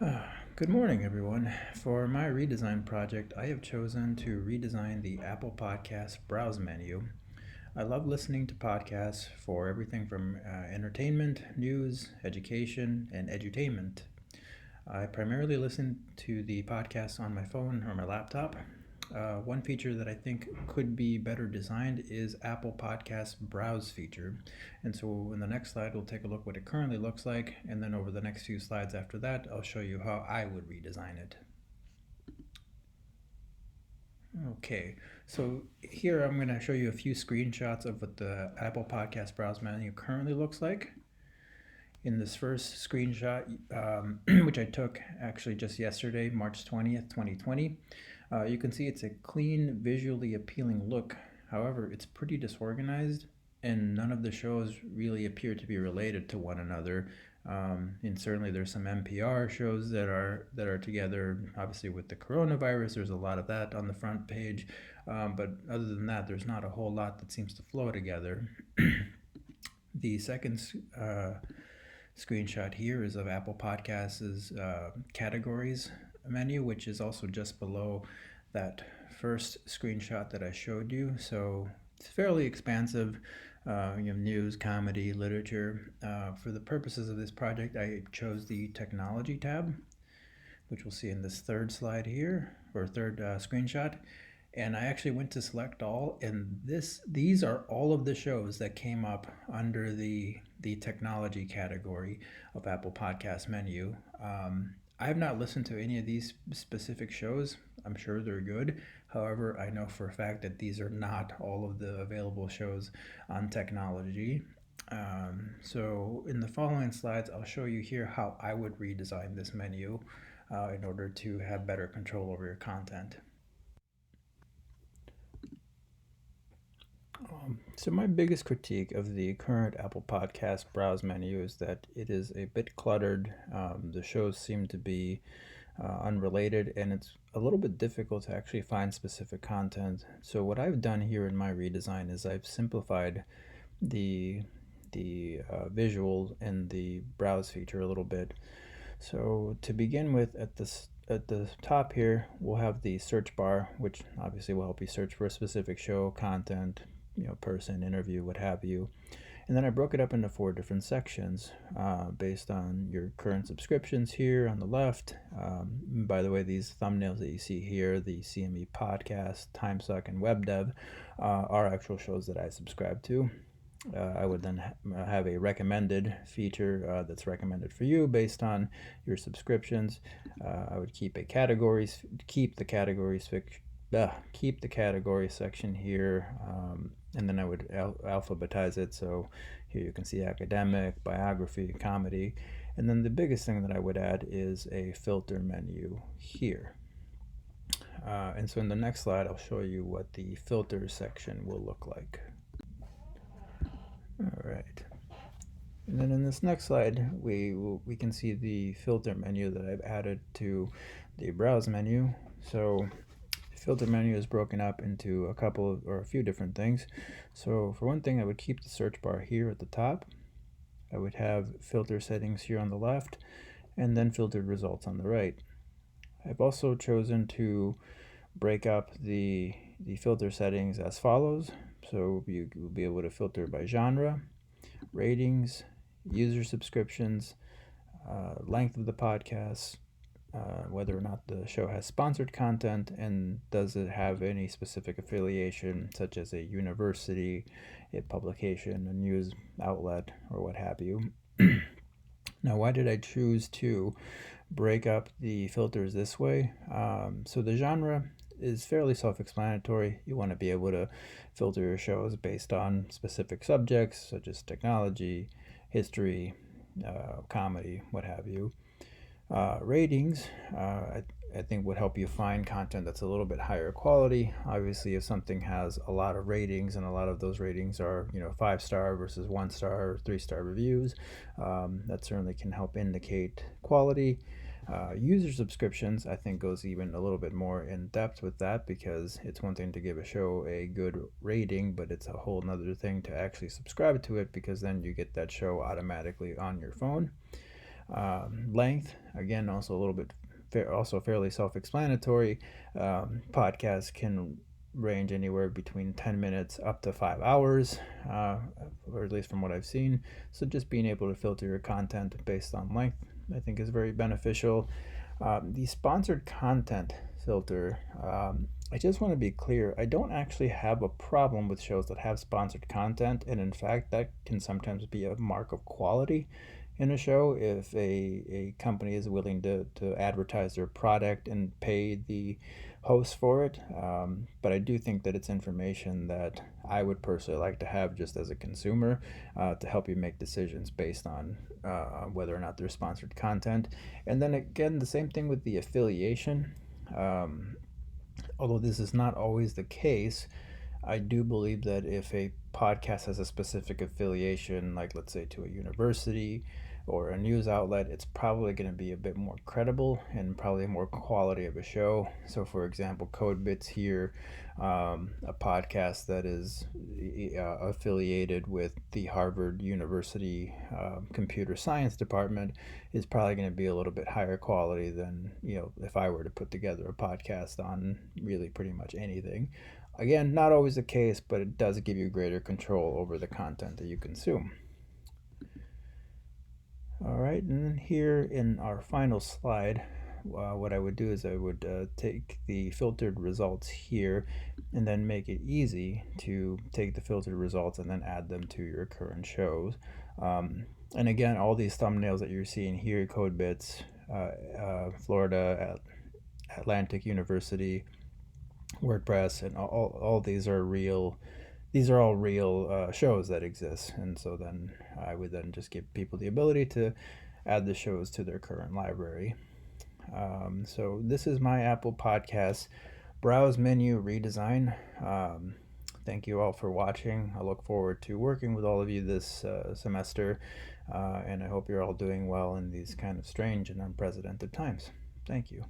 Good morning, everyone. For my redesign project, I have chosen to redesign the Apple Podcast browse menu. I love listening to podcasts for everything from entertainment, news, education, and edutainment. I primarily listen to the podcasts on my phone or my laptop. One feature that I think could be better designed is Apple Podcast Browse feature. And so in the next slide, we'll take a look what it currently looks like. And then over the next few slides after that, I'll show you how I would redesign it. Okay, so here I'm going to show you a few screenshots of what the Apple Podcast Browse menu currently looks like. In this first screenshot, which I took actually just yesterday, March 20th, 2020, you can see it's a clean, visually appealing look. However, it's pretty disorganized, and none of the shows really appear to be related to one another. And certainly, there's some NPR shows that are together. Obviously, with the coronavirus, there's a lot of that on the front page. But other than that, there's not a whole lot that seems to flow together. The second screenshot here is of Apple Podcasts' categories menu, which is also just below that first screenshot that I showed you. So it's fairly expansive. You have news, comedy, literature. For the purposes of this project, I chose the technology tab, which we'll see in this third slide here, or third screenshot. And I actually went to select all, and these are all of the shows that came up under the technology category of Apple Podcast menu. I have not listened to any of these specific shows. I'm sure they're good. However, I know for a fact that these are not all of the available shows on technology. So in the following slides, I'll show you here how I would redesign this menu in order to have better control over your content. So my biggest critique of the current Apple Podcast browse menu is that it is a bit cluttered. The shows seem to be unrelated, and it's a little bit difficult to actually find specific content. So what I've done here in my redesign is I've simplified the visual and the browse feature a little bit. So to begin with, at the top here, we'll have the search bar, which obviously will help you search for a specific show, content, person, interview, what have you. And then I broke it up into 4 different sections based on your current subscriptions here on the left. By the way, these thumbnails that you see here, the CME podcast, TimeSuck, and WebDev, are actual shows that I subscribe to. I would then have a recommended feature that's recommended for you based on your subscriptions. I would keep the category section here, and then I would alphabetize it. So here you can see academic, biography, comedy, and then the biggest thing that I would add is a filter menu here. And so in the next slide, I'll show you what the filter section will look like. All right. And then in this next slide, we can see the filter menu that I've added to the browse menu. So the filter menu is broken up into a few different things. So for one thing, I would keep the search bar here at the top. I would have filter settings here on the left, and then filtered results on the right. I've also chosen to break up the filter settings as follows. So you will be able to filter by genre, ratings, user subscriptions, length of the podcast, whether or not the show has sponsored content, and does it have any specific affiliation, such as a university, a publication, a news outlet, or what have you. Now, why did I choose to break up the filters this way? So the genre is fairly self-explanatory. You want to be able to filter your shows based on specific subjects such as technology, history, comedy, what have you. Ratings, I think would help you find content that's a little bit higher quality. Obviously, if something has a lot of ratings and a lot of those ratings are 5-star versus 1-star or 3-star reviews, that certainly can help indicate quality. User subscriptions, I think, goes even a little bit more in depth with that, because it's one thing to give a show a good rating, but it's a whole nother thing to actually subscribe to it, because then you get that show automatically on your phone. Length, again, also a little bit, also fairly self-explanatory. Podcasts can range anywhere between 10 minutes up to 5 hours, or at least from what I've seen. So just being able to filter your content based on length, I think, is very beneficial. The sponsored content filter, I just want to be clear, I don't actually have a problem with shows that have sponsored content, and in fact, that can sometimes be a mark of quality in a show if a company is willing to advertise their product and pay the host for it. But I do think that it's information that I would personally like to have just as a consumer, to help you make decisions based on whether or not there's sponsored content. And then again, the same thing with the affiliation. Um, Although this is not always the case, I do believe that if a podcast has a specific affiliation, like let's say to a university or a news outlet, it's probably going to be a bit more credible and probably more quality of a show. So, for example, Code Bits here, a podcast that is affiliated with the Harvard University Computer Science Department, is probably going to be a little bit higher quality than, if I were to put together a podcast on really pretty much anything. Again, not always the case, but it does give you greater control over the content that you consume. All right, and then here in our final slide, what I would do is I would take the filtered results here and then make it easy to take the filtered results and then add them to your current shows. And again, all these thumbnails that you're seeing here, Code Bits, Florida Atlantic University, WordPress, and all these are real. These are all real shows that exist, and so then I would then just give people the ability to add the shows to their current library. So this is my Apple Podcasts browse menu redesign. Thank you all for watching. I look forward to working with all of you this semester, and I hope you're all doing well in these kind of strange and unprecedented times. Thank you.